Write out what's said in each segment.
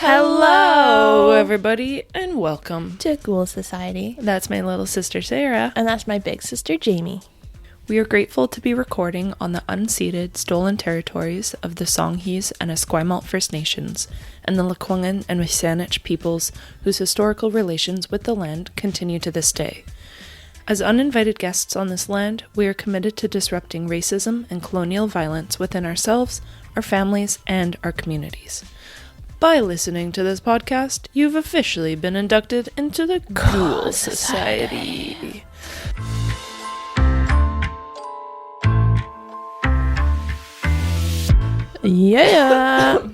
Hello, everybody, and welcome to Ghoul Society. That's my little sister, Sara. And that's my big sister, Jamie. We are grateful to be recording on the unceded, stolen territories of the Songhees and Esquimalt First Nations and the Lekwungen and Wisanich peoples whose historical relations with the land continue to this day. As uninvited guests on this land, we are committed to disrupting racism and colonial violence within ourselves, our families, and our communities. By listening to this podcast, you've officially been inducted into the Ghoul Society. Yeah.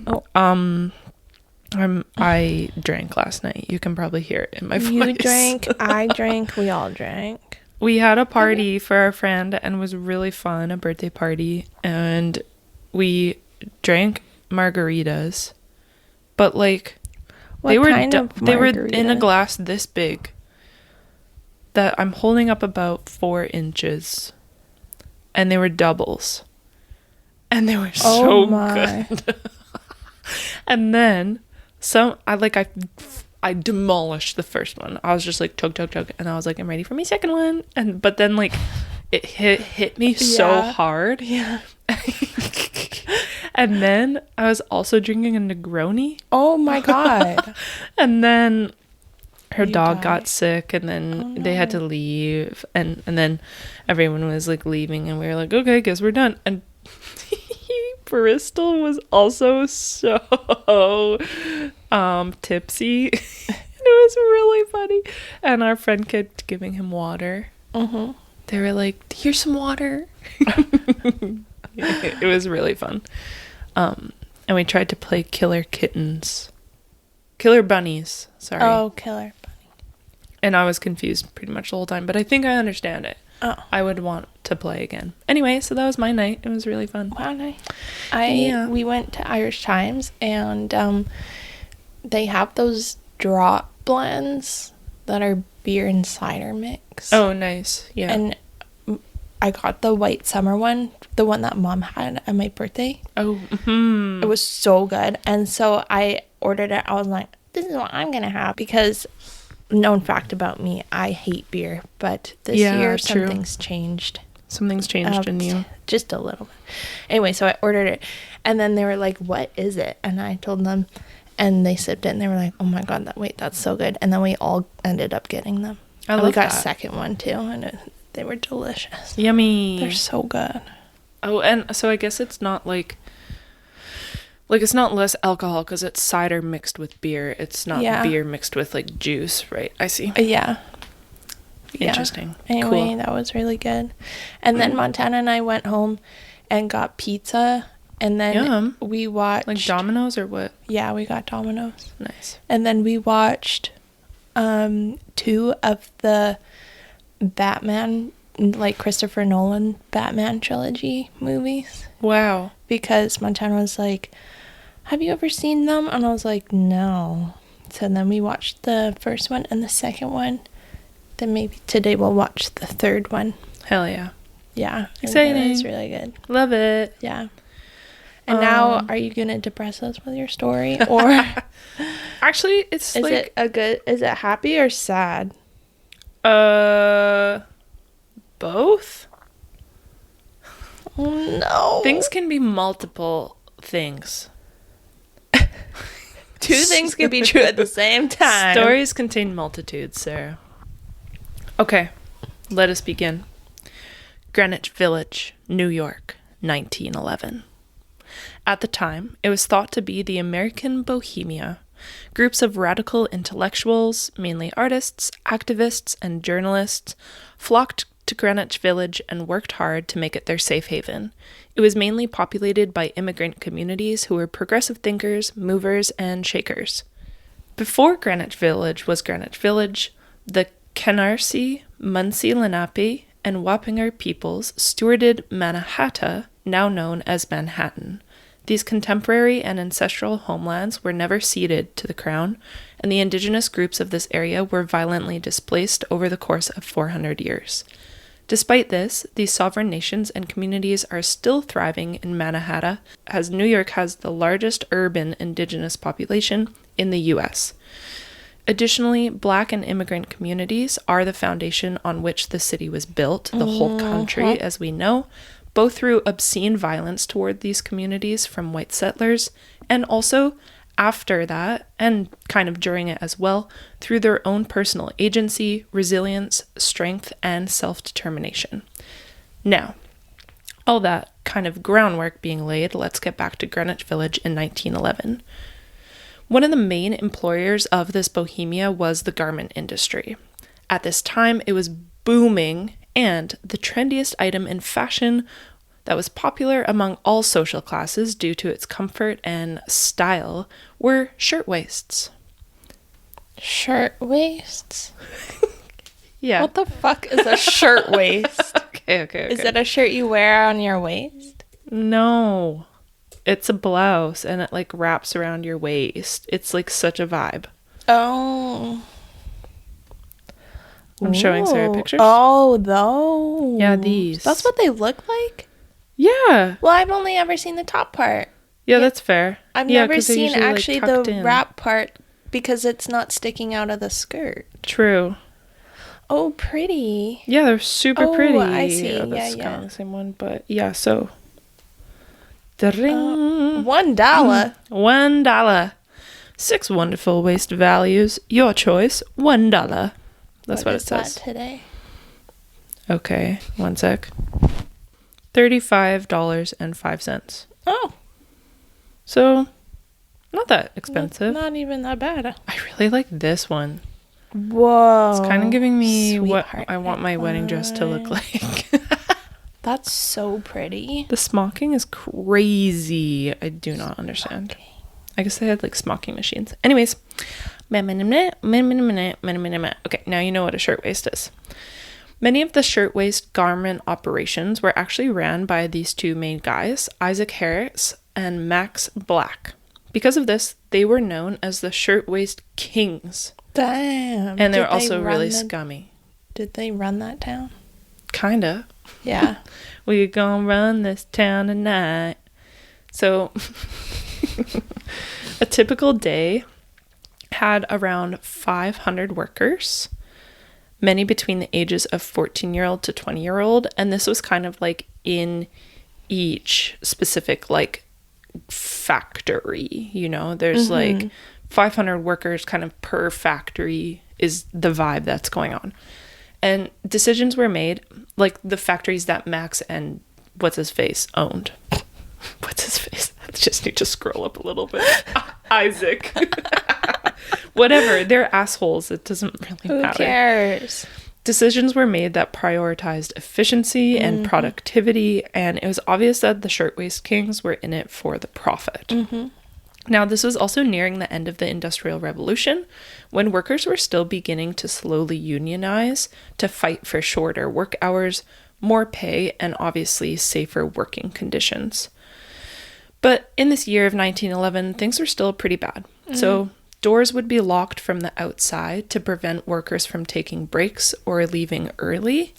I drank last night. You can probably hear it in my voice. You drank, I drank, we all drank. We had a party for our friend and it was really fun, a birthday party, and we drank margaritas. But like they were in a glass this big that I'm holding up about 4 inches, and they were doubles, and they were so good. And then I demolished the first one. I was just like chug, and I was like, I'm ready for my second one. But then like it hit me so hard. Yeah. And then I was also drinking a Negroni. Oh my god. And then her dog got sick, and then they had to leave, and then everyone was like leaving, and we were like, okay, guess we're done. And Bristol was also so tipsy. It was really funny. And our friend kept giving him water. Mm-hmm. They were like, here's some water. It was really fun. And we tried to play Killer Bunnies, sorry. Oh, Killer Bunny. And I was confused pretty much the whole time, but I think I understand it. Oh. I would want to play again. Anyway, so that was my night. It was really fun. Wow, nice. We went to Irish Times, and they have those drop blends that are beer and cider mix. Oh, nice. Yeah. And I got the white summer one, the one that Mom had at my birthday. Oh, mm-hmm. It was so good. And so I ordered it. I was like, this is what I'm going to have. Because, known fact about me, I hate beer. But this year, something's changed. Something's changed in you. Just a little bit. Anyway, so I ordered it. And then they were like, what is it? And I told them. And they sipped it. And they were like, oh my God, that's so good. And then we all ended up getting them. And we got a second one too. And they were delicious. Yummy. They're so good. Oh, and so I guess it's not like it's not less alcohol because it's cider mixed with beer. It's not beer mixed with like juice, right? I see. Yeah. Interesting. Yeah. Anyway, that was really good. And then Montana and I went home and got pizza. And then we watched... Like Domino's or what? Yeah, we got Domino's. Nice. And then we watched 2 of the Batman, like Christopher Nolan Batman trilogy movies. Wow. Because Montana was like, have you ever seen them? And I was like, no. So then we watched the first one and the second one. Then maybe today we'll watch the third one. Hell yeah. Yeah. Exciting. It's really good. Love it. Yeah. And now, are you going to depress us with your story? Or actually, it's is it happy or sad? Both? Oh, no. Things can be multiple things. 2 things can be true at the same time. Stories contain multitudes, Sarah. Okay, let us begin. Greenwich Village, New York, 1911. At the time, it was thought to be the American Bohemia. Groups of radical intellectuals, mainly artists, activists, and journalists, flocked to Greenwich Village and worked hard to make it their safe haven. It was mainly populated by immigrant communities who were progressive thinkers, movers, and shakers. Before Greenwich Village was Greenwich Village, the Canarsie, Munsee Lenape, and Wappinger peoples stewarded Mannahatta, now known as Manhattan. These contemporary and ancestral homelands were never ceded to the crown, and the indigenous groups of this area were violently displaced over the course of 400 years. Despite this, these sovereign nations and communities are still thriving in Manhattan, as New York has the largest urban indigenous population in the U.S. Additionally, Black and immigrant communities are the foundation on which the city was built, the whole country, as we know, both through obscene violence toward these communities from white settlers, and also after that, and kind of during it as well, through their own personal agency, resilience, strength, and self-determination. Now, all that kind of groundwork being laid, let's get back to Greenwich Village in 1911. One of the main employers of this bohemia was the garment industry. At this time, it was booming, and the trendiest item in fashion that was popular among all social classes due to its comfort and style were shirtwaists. Shirtwaists? Yeah. What the fuck is a shirtwaist? Okay. Is it a shirt you wear on your waist? No. It's a blouse and it like wraps around your waist. It's like such a vibe. Oh. I'm showing Sarah pictures. Oh, those. Yeah, these. That's what they look like? Yeah. Well, I've only ever seen the top part. Yeah, that's fair. I've never seen actually the wrap part because it's not sticking out of the skirt. True. Oh, pretty. Yeah, they're super pretty. I see. That's Yeah. kind of the same one, but yeah, so. $1. $1. 6 wonderful waist values. Your choice. $1. That's what it says. That today? Okay, one sec. $35.05. Oh. So, not that expensive. Not even that bad. I really like this one. Whoa. It's kind of giving me Sweetheart. what I want my wedding dress to look like. That's so pretty. The smocking is crazy. I do not understand. Okay. I guess they had like smocking machines. Anyways. Okay, now you know what a shirtwaist is. Many of the shirtwaist garment operations were actually ran by these two main guys, Isaac Harris and Max Black. Because of this, they were known as the Shirtwaist Kings. Damn. And they were also really scummy. Did they run that town? Kinda. Yeah. We gonna run this town tonight. So, a typical day had around 500 workers, many between the ages of 14-year-old to 20-year-old, and this was kind of like in each specific like factory, you know, there's like 500 workers kind of per factory is the vibe that's going on. And decisions were made, like the factories that Max and what's his face owned. What's his face? I just need to scroll up a little bit. Isaac. Whatever, they're assholes. It doesn't really matter. Who cares? Decisions were made that prioritized efficiency and productivity, and it was obvious that the Shirtwaist Kings were in it for the profit. Now, this was also nearing the end of the Industrial Revolution, when workers were still beginning to slowly unionize to fight for shorter work hours, more pay, and obviously safer working conditions. But in this year of 1911, things were still pretty bad. So doors would be locked from the outside to prevent workers from taking breaks or leaving early.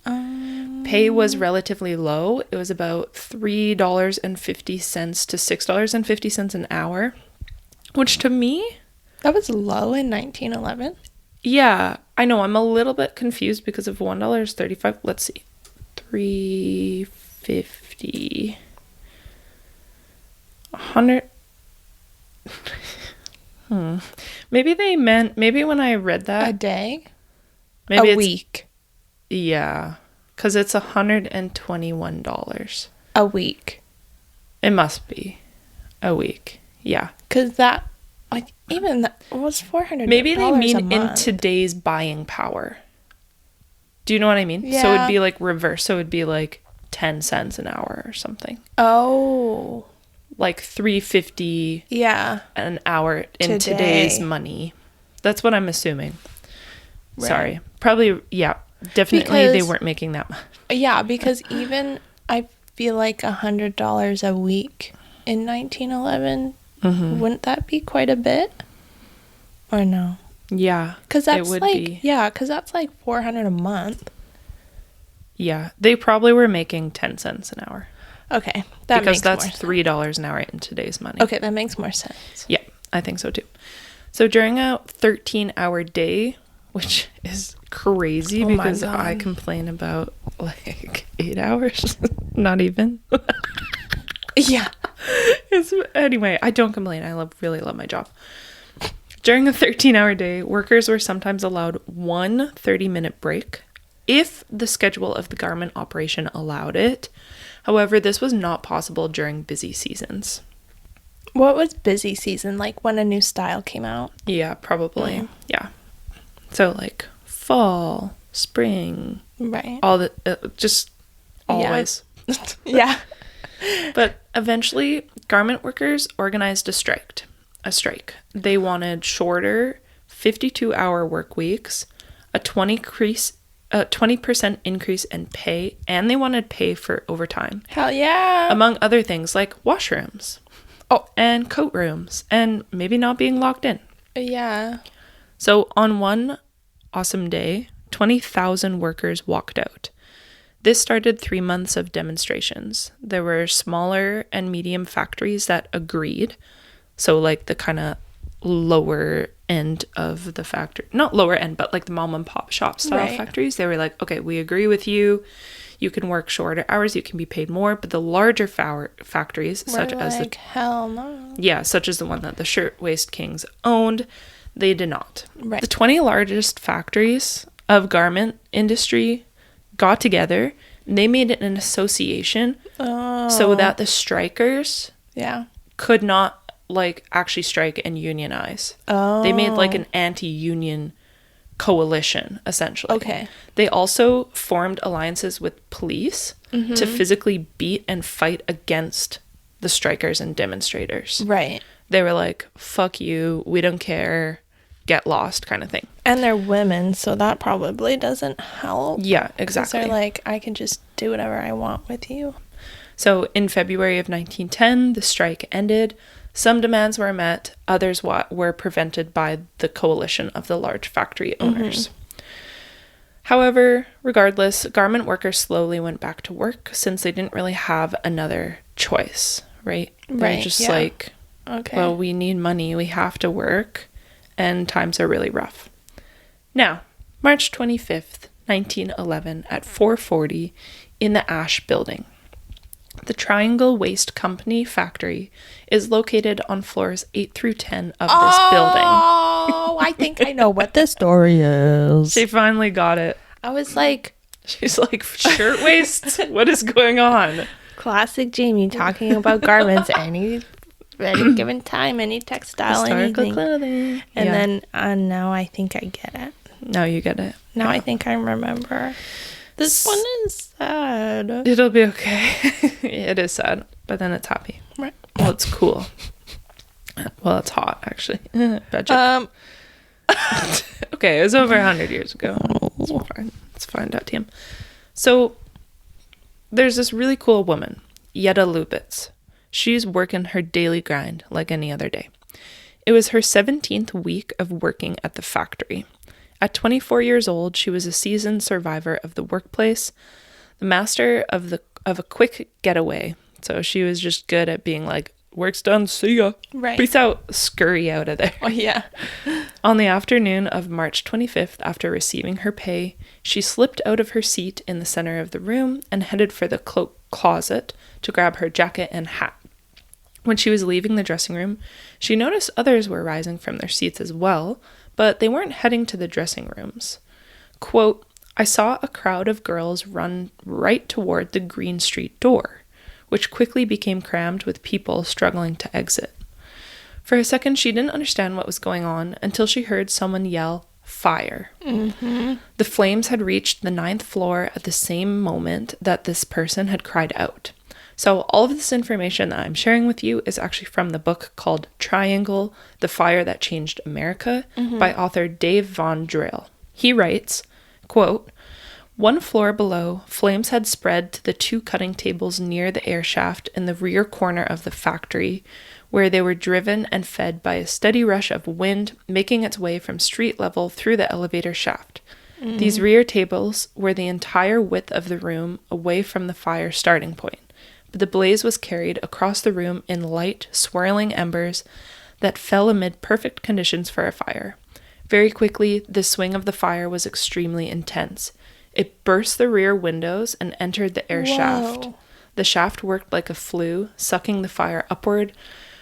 Pay was relatively low. It was about $3.50 to $6.50 an hour, which to me... That was low in 1911? Yeah, I know. I'm a little bit confused because of $1.35. Let's see. $3.50... 100... Maybe they meant, maybe when I read that, a day, maybe a week. Yeah, because it's $121 a week. It must be a week. Yeah, because that, like, even that was $400. Maybe they mean in today's buying power. Do you know what I mean? Yeah. So it'd be like reverse. So it'd be like 10 cents an hour or something. Oh. Like $3.50 an hour in today's money. That's what I'm assuming. Right. Sorry. Probably, yeah. Definitely they weren't making that much. Yeah, because even I feel like $100 a week in 1911, wouldn't that be quite a bit? Or no? Yeah. Because that's like, yeah, because that's like $400 a month. Yeah, they probably were making 10 cents an hour. Okay, because that's $3 an hour in today's money. Okay, that makes more sense. Yeah, I think so too. So during a 13-hour day, which is crazy because I complain about like 8 hours, not even. Yeah. Anyway, I don't complain. I really love my job. During a 13-hour day, workers were sometimes allowed one 30-minute break if the schedule of the garment operation allowed it. However, this was not possible during busy seasons. What was busy season? Like when a new style came out? Yeah, probably. Mm. Yeah. So like fall, spring. Right. All the, just always. Yeah. But eventually, garment workers organized a strike. They wanted shorter 52-hour work weeks, a 20% increase in pay, and they wanted pay for overtime. Hell yeah. Among other things like washrooms. Oh, and coat rooms, and maybe not being locked in. Yeah. So on one awesome day, 20,000 workers walked out. This started 3 months of demonstrations. There were smaller and medium factories that agreed. So like the kind of lower end of the factory, not lower end, but like the mom and pop shop style factories. They were like, okay, we agree with you. You can work shorter hours. You can be paid more. But the larger factories, such as hell no. Yeah, such as the one that the Shirtwaist Kings owned, they did not. Right. The 20 largest factories of garment industry got together. And they made it an association so that the strikers could not like actually strike and unionize. They made like an anti-union coalition, essentially. Okay. They also formed alliances with police to physically beat and fight against the strikers and demonstrators. Right. They were like, fuck you, we don't care, get lost kind of thing. And they're women, so that probably doesn't help. Yeah, exactly. They're like, I can just do whatever I want with you. So in February of 1910, the strike ended. Some demands were met, others were prevented by the coalition of the large factory owners. However, regardless, garment workers slowly went back to work since they didn't really have another choice, right? They're just like, okay, well, we need money, we have to work, and times are really rough. Now, March 25th, 1911, at 4:40 in the Ash Building. The Triangle Waist Company factory is located on floors 8 through 10 of this building. Oh, I think I know what the story is. She finally got it. I was like... She's like, shirtwaists? What is going on? Classic Jamie talking about garments any given time, any textile, historical anything. Clothing. And then now I think I get it. Now you get it. Now I think I remember. This one is sad. It'll be okay. It is sad, but then it's happy. Right. Well, it's cool. Well, it's hot, actually. Okay, it was over 100 years ago. It's fine. It's fine, .tm. So, there's this really cool woman, Yetta Lubitz. She's working her daily grind like any other day. It was her 17th week of working at the factory. At 24 years old, she was a seasoned survivor of the workplace, the master of a quick getaway. So she was just good at being like, work's done, see ya. Right. Peace out, scurry out of there. Oh, yeah. On the afternoon of March 25th, after receiving her pay, she slipped out of her seat in the center of the room and headed for the closet to grab her jacket and hat. When she was leaving the dressing room, she noticed others were rising from their seats as well, but they weren't heading to the dressing rooms. Quote, I saw a crowd of girls run right toward the Green Street door, which quickly became crammed with people struggling to exit. For a second, she didn't understand what was going on until she heard someone yell, fire. The flames had reached the 9th floor at the same moment that this person had cried out. So all of this information that I'm sharing with you is actually from the book called Triangle, The Fire That Changed America by author Dave Von Drill. He writes, quote, 1 floor below, flames had spread to the 2 cutting tables near the air shaft in the rear corner of the factory, where they were driven and fed by a steady rush of wind making its way from street level through the elevator shaft. These rear tables were the entire width of the room away from the fire starting point, but the blaze was carried across the room in light, swirling embers that fell amid perfect conditions for a fire. Very quickly, the swing of the fire was extremely intense. It burst the rear windows and entered the air shaft. The shaft worked like a flue, sucking the fire upward,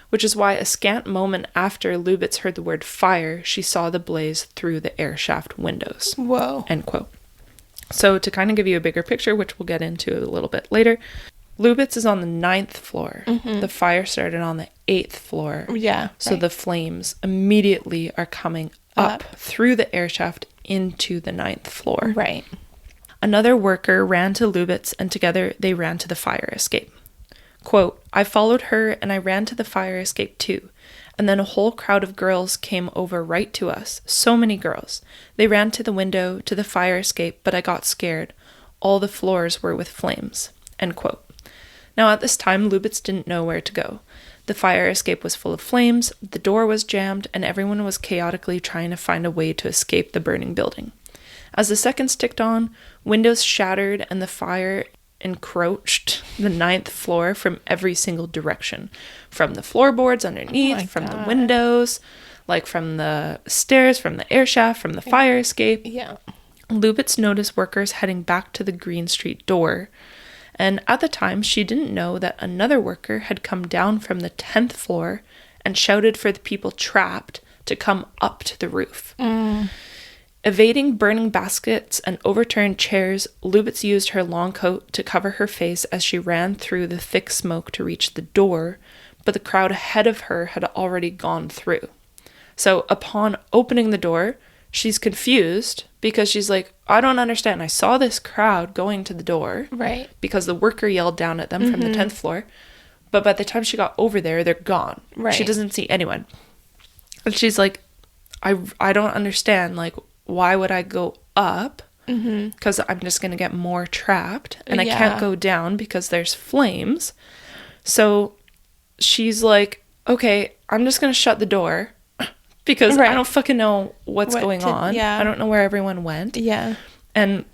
which is why a scant moment after Lubitz heard the word fire, she saw the blaze through the air shaft windows. Whoa. End quote. So to kind of give you a bigger picture, which we'll get into a little bit later, Lubitz is on the 9th floor. The fire started on the 8th floor. Yeah. So the flames immediately are coming up through the air shaft into the 9th floor. Right. Another worker ran to Lubitz, and together they ran to the fire escape. Quote, I followed her and I ran to the fire escape too. And then a whole crowd of girls came over right to us. So many girls. They ran to the window, to the fire escape, but I got scared. All the floors were with flames. End quote. Now at this time, Lubitz didn't know where to go. The fire escape was full of flames, the door was jammed, and everyone was chaotically trying to find a way to escape the burning building. As the seconds ticked on, windows shattered and the fire encroached the 9th floor from every single direction. From the floorboards underneath, from the windows, like from the stairs, from the air shaft, from the fire escape. Yeah. Lubitz noticed workers heading back to the Green Street door. And at the time, she didn't know that another worker had come down from the 10th floor and shouted for the people trapped to come up to the roof. Evading burning baskets and overturned chairs, Lubitz used her long coat to cover her face as she ran through the thick smoke to reach the door, but the crowd ahead of her had already gone through. So upon opening the door, she's confused because she's like, I don't understand. I saw this crowd going to the door. Right. Because the worker yelled down at them from the 10th floor. But by the time she got over there, they're gone. Right. She doesn't see anyone. And she's like, I don't understand. Like, why would I go up? Because I'm just going to get more trapped. And I can't go down because there's flames. So she's like, okay, I'm just going to shut the door. Because I don't fucking know what's going on. Yeah. I don't know where everyone went. Yeah. And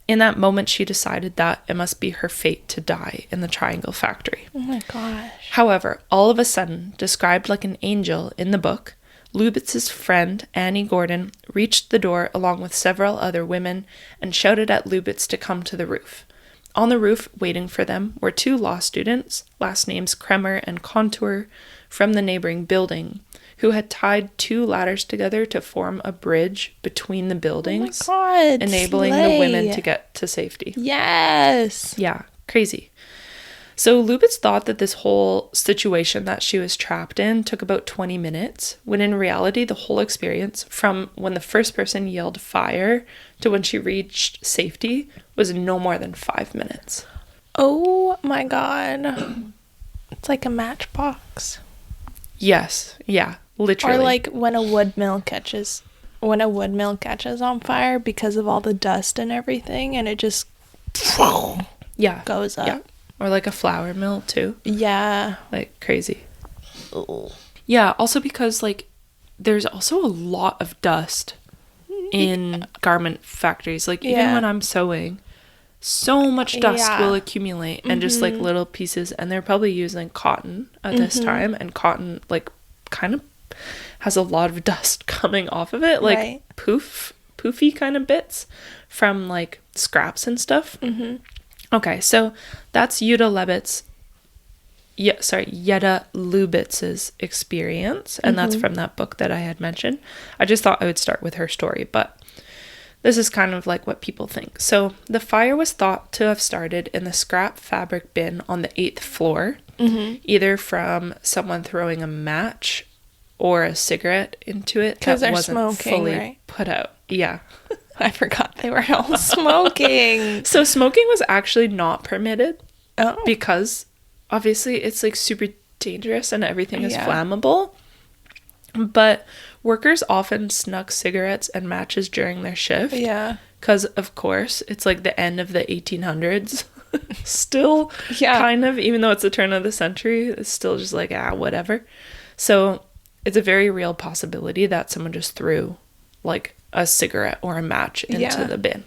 in that moment, she decided that it must be her fate to die in the Triangle Factory. Oh my gosh. However, all of a sudden, described like an angel in the book, Lubitz's friend, Annie Gordon, reached the door along with several other women and shouted at Lubitz to come to the roof. On the roof, waiting for them, were 2 law students, last names Kremer and Contour, from the neighboring building, who had tied 2 ladders together to form a bridge between the buildings, oh my God, enabling the women to get to safety. Yes. Yeah, crazy. So Lubitz thought that this whole situation that she was trapped in took about 20 minutes, when in reality, the whole experience, from when the first person yelled fire to when she reached safety, was no more than 5 minutes. Oh my God. It's like a matchbox. Yes. Yeah. Literally. Or like when a wood mill catches on fire because of all the dust and everything, and it just goes up. Yeah. Or like a flour mill too. Yeah. Like crazy. Ugh. Yeah. Also because like there's also a lot of dust in garment factories. Like even when I'm sewing, so much dust will accumulate and just like little pieces, and they're probably using cotton at this time, and cotton like kind of has a lot of dust coming off of it, like poofy kind of bits from like scraps and stuff. Okay, so that's Jutta Lubitz's experience, and that's from that book that I had mentioned. I just thought I would start with her story, but this is kind of like what people think. So the fire was thought to have started in the scrap fabric bin on the 8th floor, either from someone throwing a match or a cigarette into it that wasn't smoking, fully put out. Yeah. I forgot they were all smoking. So smoking was actually not permitted because obviously it's like super dangerous and everything is flammable. But workers often snuck cigarettes and matches during their shift. Yeah. Because, of course, it's like the end of the 1800s. Still kind of, even though it's the turn of the century, it's still just like, whatever. So it's a very real possibility that someone just threw like a cigarette or a match into the bin.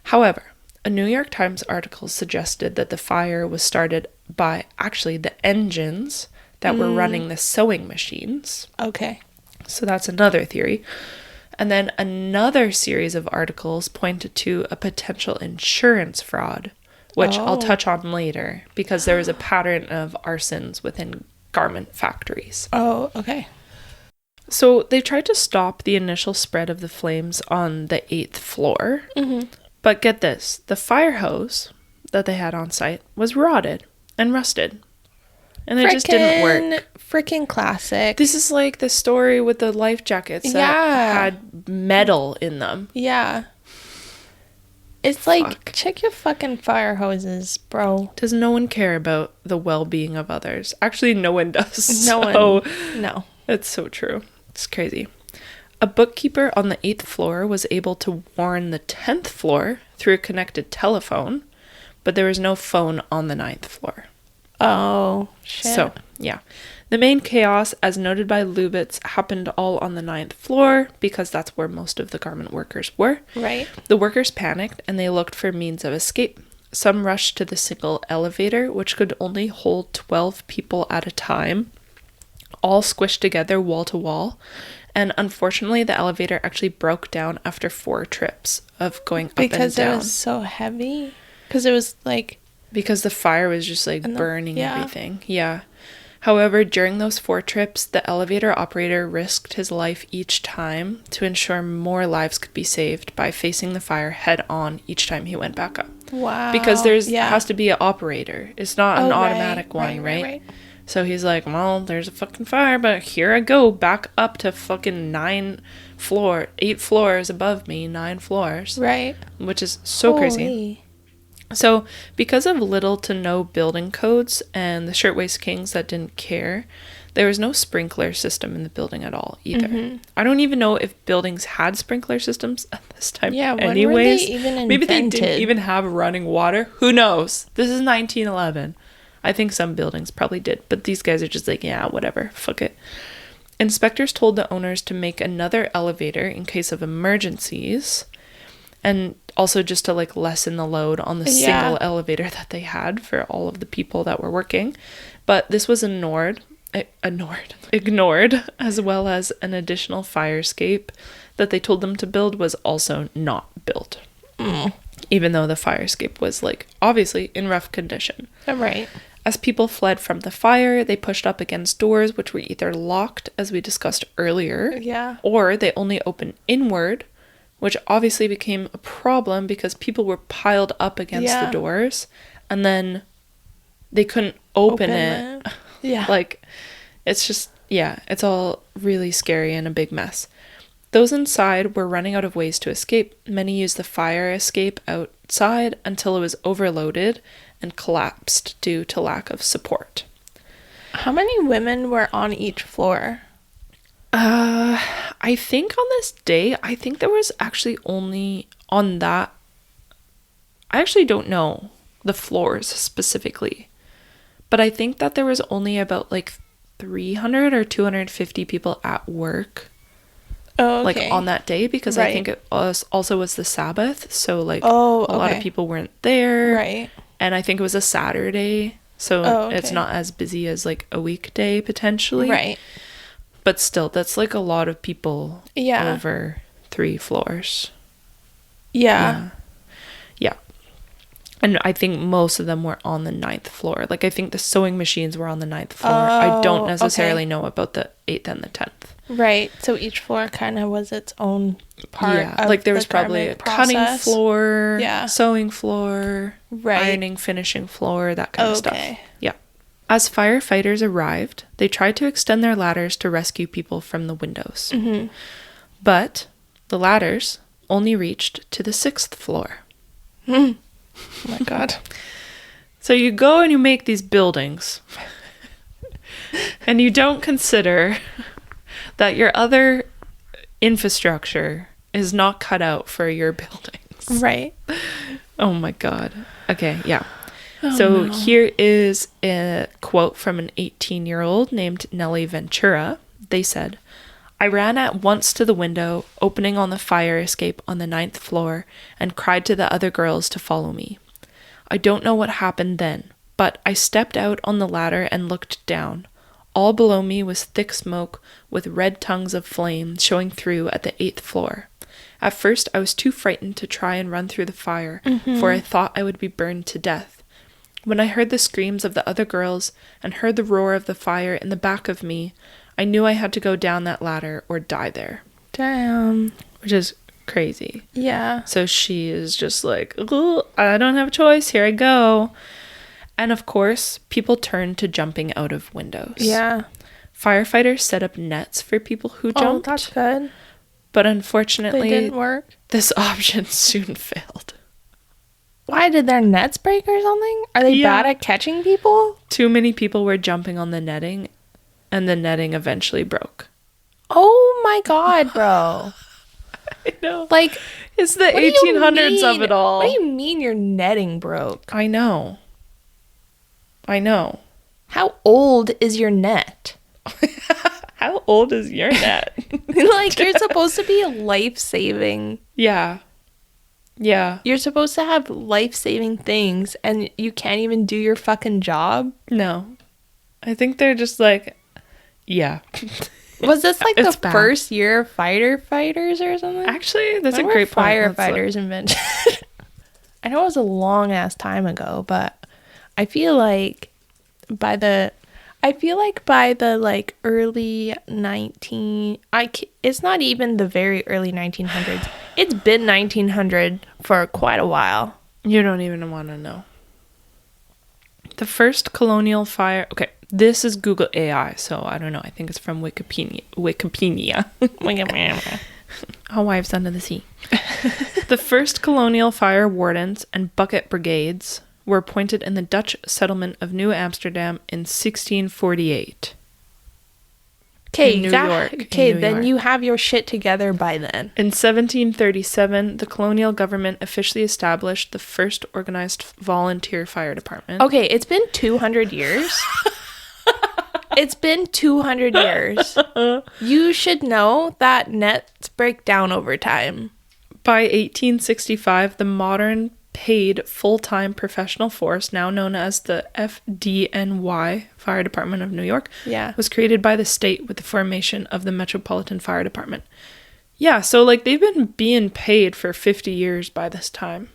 However, a New York Times article suggested that the fire was started by actually the engines that were running the sewing machines. Okay. So that's another theory. And then another series of articles pointed to a potential insurance fraud, which I'll touch on later, because there was a pattern of arsons within garment factories. Oh, okay. So they tried to stop the initial spread of the flames on the 8th floor. Mm-hmm. But get this, the fire hose that they had on site was rotted and rusted. And it just didn't work. Freaking classic. This is like the story with the life jackets that had metal in them. Yeah. It's like, check your fucking fire hoses, bro. Does no one care about the well-being of others? Actually, no one does. No. It's so true. It's crazy. A bookkeeper on the 8th floor was able to warn the 10th floor through a connected telephone, but there was no phone on the 9th floor. Oh, shit. So, yeah. The main chaos, as noted by Lubitz, happened all on the 9th floor because that's where most of the garment workers were. Right. The workers panicked and they looked for means of escape. Some rushed to the single elevator, which could only hold 12 people at a time, all squished together wall to wall. And unfortunately, the elevator actually broke down after 4 trips of going up and down. Because it was so heavy? Because it was like... Because the fire was just like burning everything. Yeah. However, during those 4 trips, the elevator operator risked his life each time to ensure more lives could be saved by facing the fire head on each time he went back up. Wow. Because has to be an operator. It's not an automatic one, right? So he's like, well, there's a fucking fire, but here I go back up to fucking 8 floors above me, 9 floors. Right. Which is so crazy. So because of little to no building codes and the Shirtwaist Kings that didn't care, there was no sprinkler system in the building at all either. Mm-hmm. I don't even know if buildings had sprinkler systems at this time. Yeah, anyways. when were they even invented? Maybe they didn't even have running water. Who knows? This is 1911. I think some buildings probably did, but these guys are just like, yeah, whatever, fuck it. Inspectors told the owners to make another elevator in case of emergencies, and also just to like lessen the load on the single elevator that they had for all of the people that were working. But this was ignored, as well as an additional fire escape that they told them to build was also not built. Even though the fire escape was like obviously in rough condition. Right. As people fled from the fire, they pushed up against doors which were either locked, as we discussed earlier, or they only opened inward, which obviously became a problem because people were piled up against the doors, and then they couldn't open it. Yeah. Like, it's just, it's all really scary and a big mess. Those inside were running out of ways to escape. Many used the fire escape outside until it was overloaded and collapsed due to lack of support. How many women were on each floor? I think on this day, I think there was actually only on that. I actually don't know the floors specifically, but I think that there was only about like 300 or 250 people at work. Oh, okay. Like on that day, because I think it also was the Sabbath, so like a lot of people weren't there, right? And I think it was a Saturday, so it's not as busy as like a weekday potentially, right? But still, that's like a lot of people over 3 floors. Yeah. And I think most of them were on the 9th floor. Like, I think the sewing machines were on the 9th floor. I don't necessarily know about the 8th and the 10th. Right. So each floor kind of was its own part. Yeah. Like, there was probably a cutting floor, sewing floor, ironing, finishing floor, that kind of stuff. Yeah. As firefighters arrived, they tried to extend their ladders to rescue people from the windows. Mm-hmm. But the ladders only reached to the 6th floor. Oh my God. So you go and you make these buildings and you don't consider that your other infrastructure is not cut out for your buildings. Right. Oh my God. Okay, yeah. So here is a quote from an 18-year-old named Nellie Ventura. They said, I ran at once to the window, opening on the fire escape on the 9th floor, and cried to the other girls to follow me. I don't know what happened then, but I stepped out on the ladder and looked down. All below me was thick smoke with red tongues of flame showing through at the 8th floor. At first, I was too frightened to try and run through the fire, for I thought I would be burned to death. When I heard the screams of the other girls and heard the roar of the fire in the back of me, I knew I had to go down that ladder or die there. Damn. Which is crazy. Yeah. So she is just like, oh, I don't have a choice. Here I go. And of course, people turned to jumping out of windows. Yeah. Firefighters set up nets for people who jumped. Oh, that's good. But unfortunately, they didn't work. This option soon failed. Why, did their nets break or something? Are they bad at catching people? Too many people were jumping on the netting, and the netting eventually broke. Oh my god, bro. I know. Like, it's the 1800s of it all. What do you mean your netting broke? I know. How old is your net? How old is your net? Like, you're supposed to be life-saving. Yeah. You're supposed to have life-saving things, and you can't even do your fucking job? No. I think they're just like, yeah. Was this like the first year of firefighters or something? Actually, that's a great point. Firefighters invented. I know it was a long ass time ago, but I feel like by the like early it's not even the very early 1900s. It's been 1900 for quite a while. You don't even want to know. The first colonial fire. Okay, this is Google AI, so I don't know. I think it's from Wikipedia. All wives under the sea. The first colonial fire wardens and bucket brigades were appointed in the Dutch settlement of New Amsterdam in 1648. Okay, New York. Okay, then you have your shit together by then. In 1737, the colonial government officially established the first organized volunteer fire department. Okay, it's been 200 years. It's been 200 years. You should know that nets break down over time. By 1865, the modern paid full-time professional force, now known as the FDNY, Fire Department of New York, was created by the state with the formation of the Metropolitan Fire Department. Yeah, so like they've been being paid for 50 years by this time.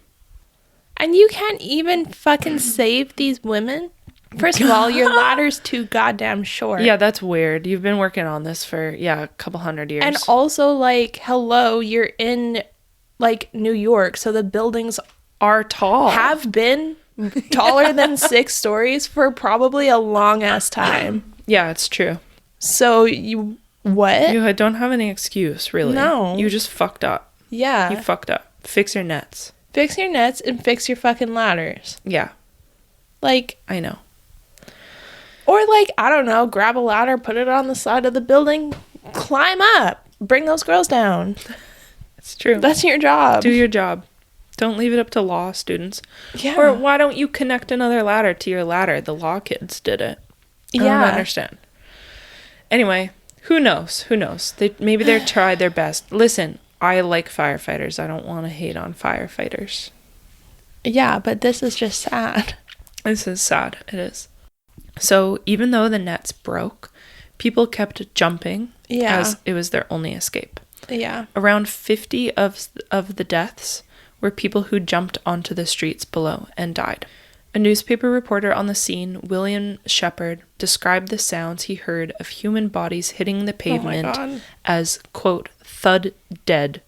And you can't even fucking save these women? First of all, your ladder's too goddamn short. Yeah, that's weird. You've been working on this for, a couple hundred years. And also, like, hello, you're in, like, New York, so the buildings are tall. Have been taller than 6 stories for probably a long-ass time. Yeah, it's true. So, you... What? You don't have any excuse, really. No. You just fucked up. Yeah. You fucked up. Fix your nets. Fix your nets and fix your fucking ladders. Yeah. Like... I know. Or, like, I don't know, grab a ladder, put it on the side of the building, climb up, bring those girls down. It's true. That's your job. Do your job. Don't leave it up to law students. Yeah. Or why don't you connect another ladder to your ladder? The law kids did it. I don't understand. Anyway, who knows? Maybe they tried their best. Listen, I like firefighters. I don't want to hate on firefighters. Yeah, but this is just sad. This is sad. It is. So even though the nets broke, people kept jumping as it was their only escape. Yeah. Around 50 of the deaths were people who jumped onto the streets below and died. A newspaper reporter on the scene, William Shepard, described the sounds he heard of human bodies hitting the pavement as, quote, thud dead,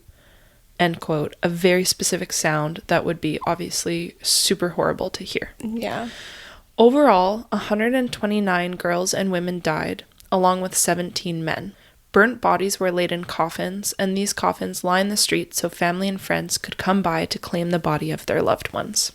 end quote, a very specific sound that would be obviously super horrible to hear. Yeah. Overall, 129 girls and women died, along with 17 men. Burnt bodies were laid in coffins, and these coffins lined the streets so family and friends could come by to claim the body of their loved ones.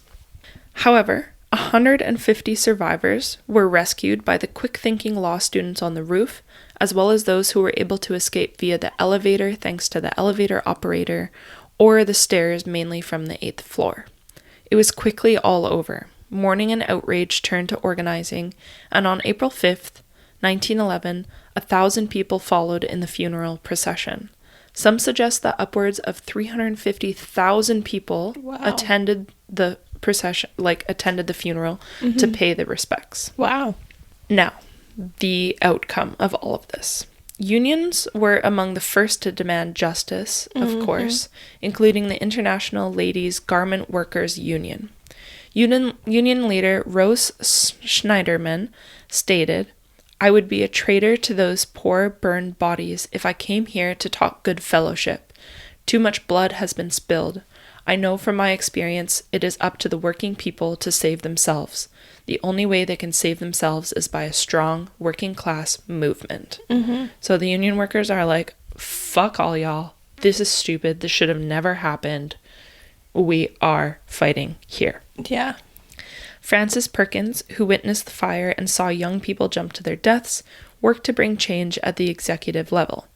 However, 150 survivors were rescued by the quick-thinking law students on the roof, as well as those who were able to escape via the elevator thanks to the elevator operator, or the stairs mainly from the 8th floor. It was quickly all over. Mourning and outrage turned to organizing, and on April 5th, 1911, 1,000 people followed in the funeral procession. Some suggest that upwards of 350,000 people attended the procession, attended the funeral to pay their respects. Wow. Now, the outcome of all of this. Unions were among the first to demand justice, of course, including the International Ladies Garment Workers Union. Union leader Rose Schneiderman stated, "I would be a traitor to those poor burned bodies if I came here to talk good fellowship. Too much blood has been spilled. I know from my experience it is up to the working people to save themselves. The only way they can save themselves is by a strong working class movement." So the union workers are like, fuck all y'all. This is stupid. This should have never happened. We are fighting here. Yeah. Frances Perkins, who witnessed the fire and saw young people jump to their deaths, worked to bring change at the executive level.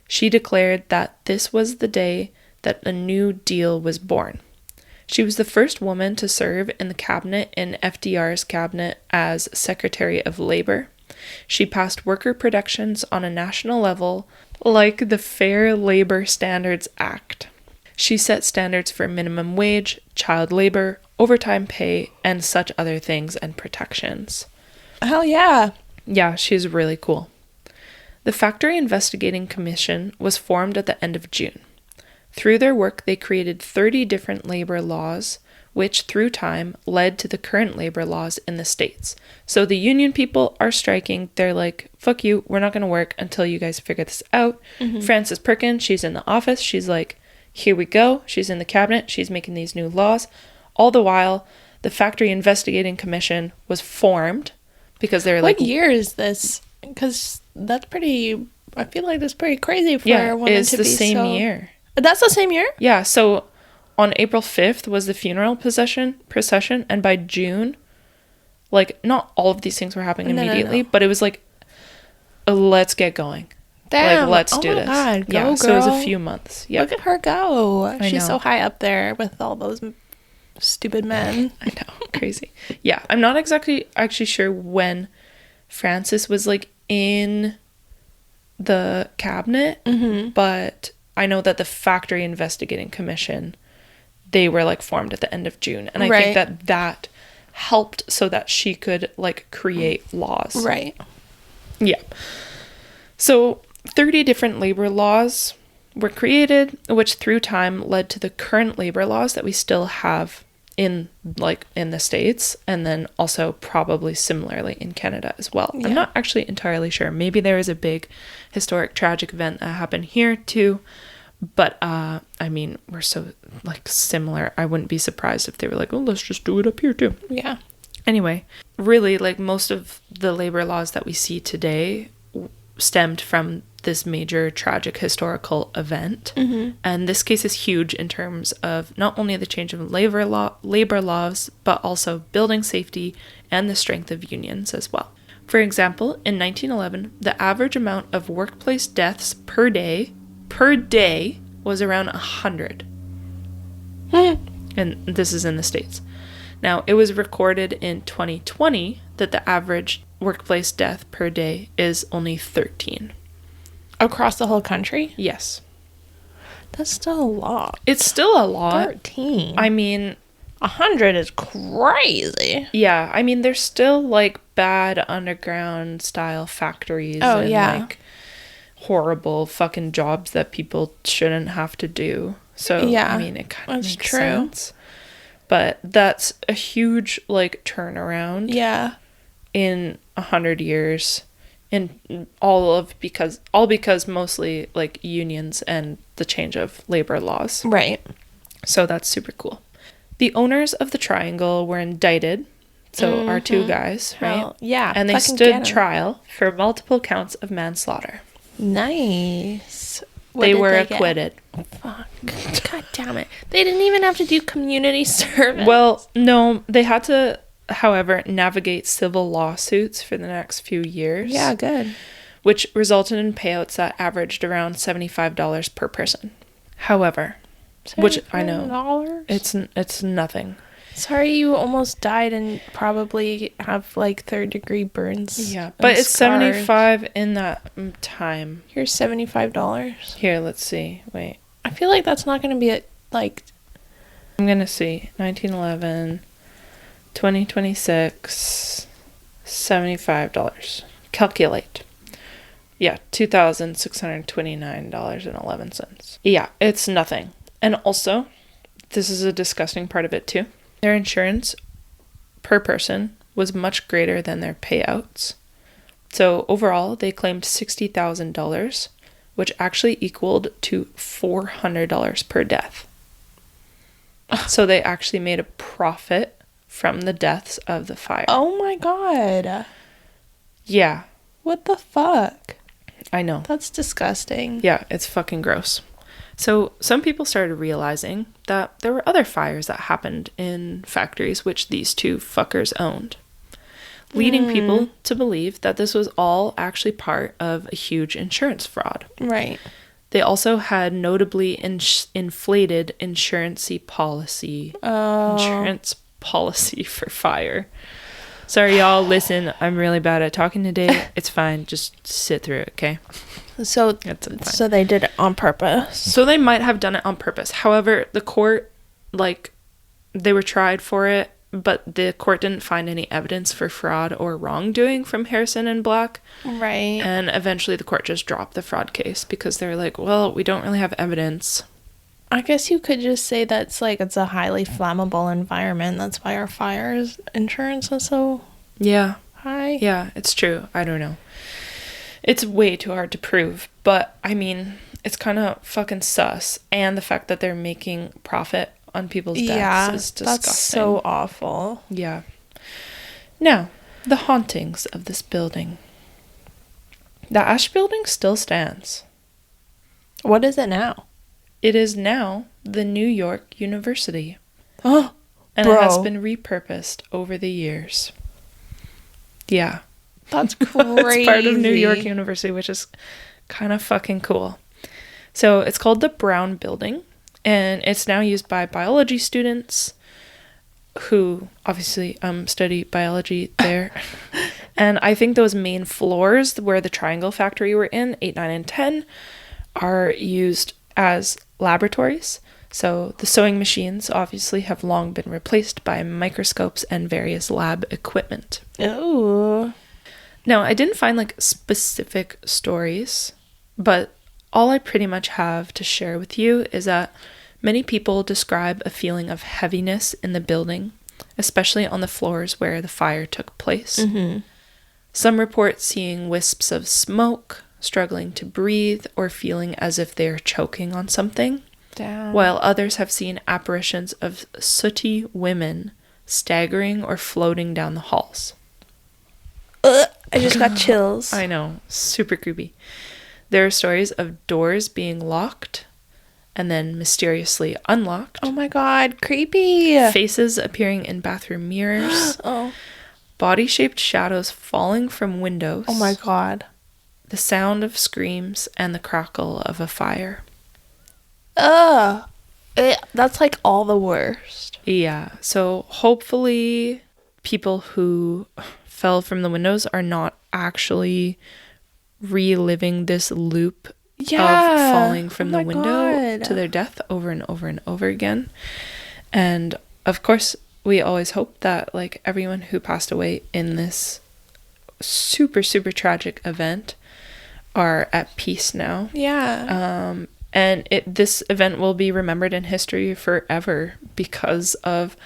She declared that this was the day that a new deal was born. She was the first woman to serve in the cabinet in FDR's cabinet as Secretary of Labor. She passed worker protections on a national level, like the Fair Labor Standards Act. She set standards for minimum wage, child labor, overtime pay, and such other things and protections. Hell yeah. Yeah, she's really cool. The Factory Investigating Commission was formed at the end of June. Through their work, they created 30 different labor laws, which through time led to the current labor laws in the states. So the union people are striking. They're like, fuck you, we're not going to work until you guys figure this out. Frances Perkins, she's in the office. She's like, here we go. She's in the cabinet. She's making these new laws. All the while, the Factory Investigating Commission was formed because they're like... What year is this? Because that's pretty... I feel like that's pretty crazy for a woman to be so... Yeah, it's the same year. That's the same year? Yeah, so on April 5th was the funeral procession, and by June, not all of these things were happening immediately, but it was like, let's get going. Damn. Let's do this. God. Go, yeah, girl. so it was a few months. Yeah. Look at her go. She's know. so high up there with all those stupid men. I know. Crazy. Yeah, I'm not actually sure when Frances was in the cabinet, but I know that the Factory Investigating Commission, they were formed at the end of June, and I think that helped so that she could create laws. Right. Yeah. So 30 different labor laws were created, which through time led to the current labor laws that we still have in the States, and then also probably similarly in Canada as well. Yeah. I'm not actually entirely sure. Maybe there is a big historic tragic event that happened here too, but we're so similar. I wouldn't be surprised if they were like, oh, let's just do it up here too. Yeah. Anyway, really most of the labor laws that we see today stemmed from this major tragic historical event, and this case is huge in terms of not only the change of labor laws, but also building safety and the strength of unions as well. For example, in 1911, the average amount of workplace deaths per day was around 100. And this is in the States. Now, it was recorded in 2020 that the average workplace death per day is only 13. Across the whole country? Yes. That's still a lot. It's still a lot. 13. 100 is crazy. Yeah, there's still bad underground style factories and horrible fucking jobs that people shouldn't have to do. So yeah, it kind of makes sense. But that's a huge turnaround. Yeah. In 100 years, and all because mostly unions and the change of labor laws. Right. So that's super cool. The owners of the Triangle were indicted, so our two guys, right? Yeah. And they stood trial for multiple counts of manslaughter. Nice. They were acquitted. Fuck. God damn it. They didn't even have to do community service. Well, no, they had to, however, navigate civil lawsuits for the next few years. Yeah, good. Which resulted in payouts that averaged around $75 per person. However, which I know, it's nothing. Sorry you almost died and probably have like 3rd-degree burns. Yeah, but it's scars. $75 in that time. Here's $75. Here, let's see. Wait. I feel like that's not going to be like... I'm going to see. 1911, 2026, $75. Calculate. Yeah, $2,629.11. Yeah, it's nothing. And also, this is a disgusting part of it too. Their insurance per person was much greater than their payouts. So overall, they claimed $60,000, which actually equaled to $400 per death. So they actually made a profit from the deaths of the fire. Oh my god. Yeah. What the fuck? I know. That's disgusting. Yeah, it's fucking gross. So some people started realizing that there were other fires that happened in factories which these two fuckers owned, leading people to believe that this was all actually part of a huge insurance fraud. Right. They also had notably inflated insurance policy for fire. Sorry, y'all. Listen, I'm really bad at talking today. It's fine. Just sit through it, okay? So they did it on purpose. So they might have done it on purpose. However, the court, they were tried for it, but the court didn't find any evidence for fraud or wrongdoing from Harrison and Black. Right. And eventually the court just dropped the fraud case because they're like, well, we don't really have evidence. I guess you could just say that's it's a highly flammable environment. That's why our fire insurance is so high. Yeah, it's true. I don't know. It's way too hard to prove, but I mean, it's kind of fucking sus. And the fact that they're making profit on people's deaths is disgusting. That's so awful. Yeah. Now, the hauntings of this building. The Ash Building still stands. What is it now? It is now the New York University. Oh, and it has been repurposed over the years. Yeah. That's crazy. It's part of New York University, which is kind of fucking cool. So it's called the Brown Building, and it's now used by biology students who obviously study biology there. And I think those main floors where the Triangle Factory were in, 8, 9, and 10, are used as laboratories. So the sewing machines obviously have long been replaced by microscopes and various lab equipment. Oh. Now, I didn't find specific stories, but all I pretty much have to share with you is that many people describe a feeling of heaviness in the building, especially on the floors where the fire took place. Mm-hmm. Some report seeing wisps of smoke, struggling to breathe, or feeling as if they're choking on something. Damn. While others have seen apparitions of sooty women staggering or floating down the halls. I just got chills. I know. Super creepy. There are stories of doors being locked and then mysteriously unlocked. Oh my god, creepy. Faces appearing in bathroom mirrors. Oh. Body-shaped shadows falling from windows. Oh my god. The sound of screams and the crackle of a fire. Ugh. That's all the worst. Yeah. So hopefully people who fell from the windows are not actually reliving this loop of falling from the window to their death over and over and over again. And of course, we always hope that everyone who passed away in this super, super tragic event are at peace now. Yeah. And this event will be remembered in history forever because of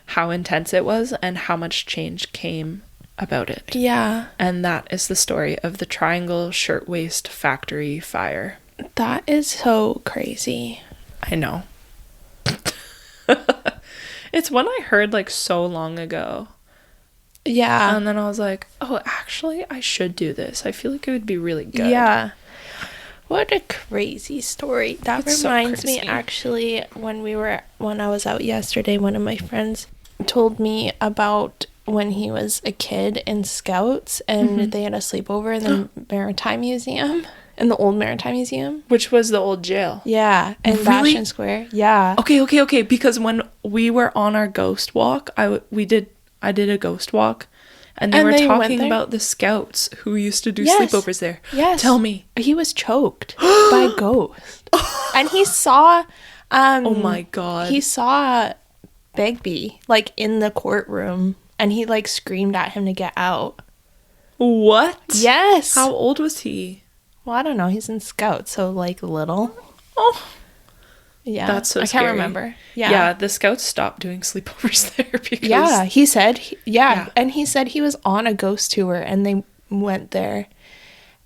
how intense it was and how much change came about it. Yeah. And that is the story of the Triangle Shirtwaist Factory fire. That is so crazy. I know. It's one I heard so long ago. Yeah. And then I was like, oh, actually, I should do this. I feel like it would be really good. Yeah. What a crazy story. That reminds me, actually, when I was out yesterday, one of my friends told me about when he was a kid in Scouts and they had a sleepover in the Maritime Museum. In the old Maritime Museum. Which was the old jail. Yeah. In Really? Bastion Square. Yeah. Okay. Because when we were on our ghost walk, I did a ghost walk. And they were talking about the scouts who used to do sleepovers there. Yes. Tell me. He was choked by a ghost. And he saw... oh my God. He saw Begbie, like, in the courtroom. And he, like, screamed at him to get out. What? Yes. How old was he? Well, I don't know. He's in Scouts, so, like, little. Oh. Yeah. That's so scary. I can't remember. Yeah, the scouts stopped doing sleepovers there because... Yeah, he said... And he said he was on a ghost tour, and they went there.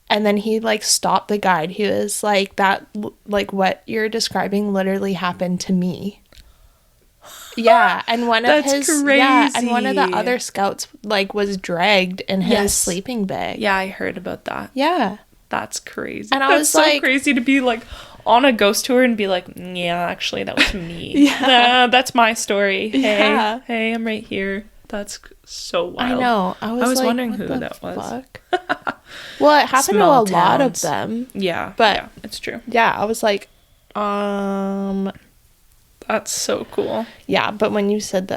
And then he, like, stopped the guide. He was like, that, like, what you're describing literally happened to me. Yeah, and one of his... crazy. Yeah, and one of the other scouts, like, was dragged in his sleeping bag. Yeah, I heard about that. Yeah. That's crazy. And That's so crazy to be, like... on a ghost tour and be like, yeah, actually, that was me. That's my story. Hey, I'm right here. That's so wild. I know. I was like, wondering who that was. Well, it happened to a lot of them. Yeah, but yeah, it's true. Yeah, I was like, that's so cool. Yeah, but when you said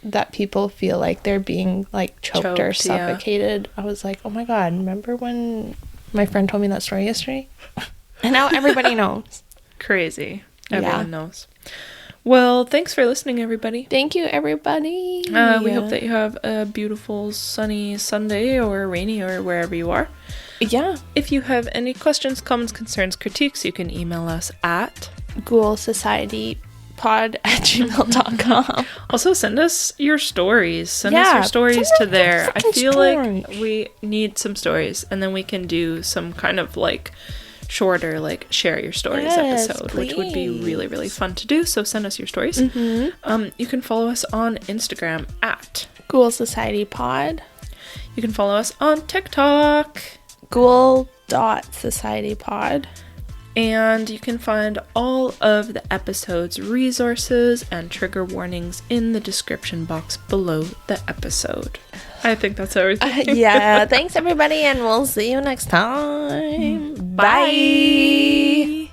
that people feel like they're being like choked or suffocated, I was like, oh my God, remember when my friend told me that story yesterday? And now everybody knows. Crazy. Everyone knows. Well, thanks for listening, everybody. Thank you, everybody. We hope that you have a beautiful, sunny Sunday or rainy or wherever you are. Yeah. If you have any questions, comments, concerns, critiques, you can email us at ghoulsocietypod@gmail.com. Also, send us your stories. Send us your stories to there. I feel like we need some stories, and then we can do some kind of like shorter, like, share your stories episode, please. Which would be really, really fun to do. So send us your stories. Mm-hmm. You can follow us on Instagram at Ghoul Society Pod. You can follow us on TikTok, ghoul.societypod. And you can find all of the episodes, resources, and trigger warnings in the description box below the episode. I think that's everything. Yeah, thanks everybody, and we'll see you next time. Bye.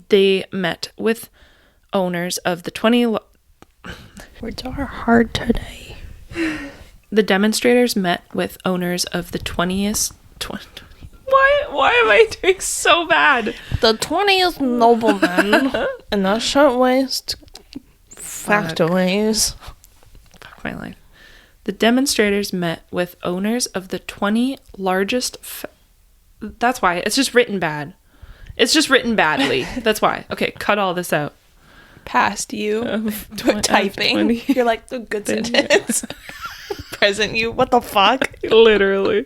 They met with owners of the 20... Words are hard today. The demonstrators met with owners of the 20th... Why am I doing so bad? The 20th Noblemen and the Shirtwaist Factories. Fuck my life. The demonstrators met with owners of the 20 largest... That's why. It's just written bad. It's just written badly. That's why. Okay, cut all this out. Past you. Typing. You're like, the good sentence. Present you. What the fuck? Literally.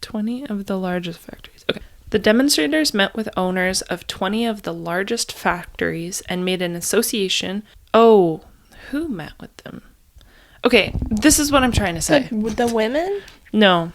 20 of the largest factories. Okay. The demonstrators met with owners of 20 of the largest factories and made an association. Oh, who met with them? Okay, this is what I'm trying to say. The women? No.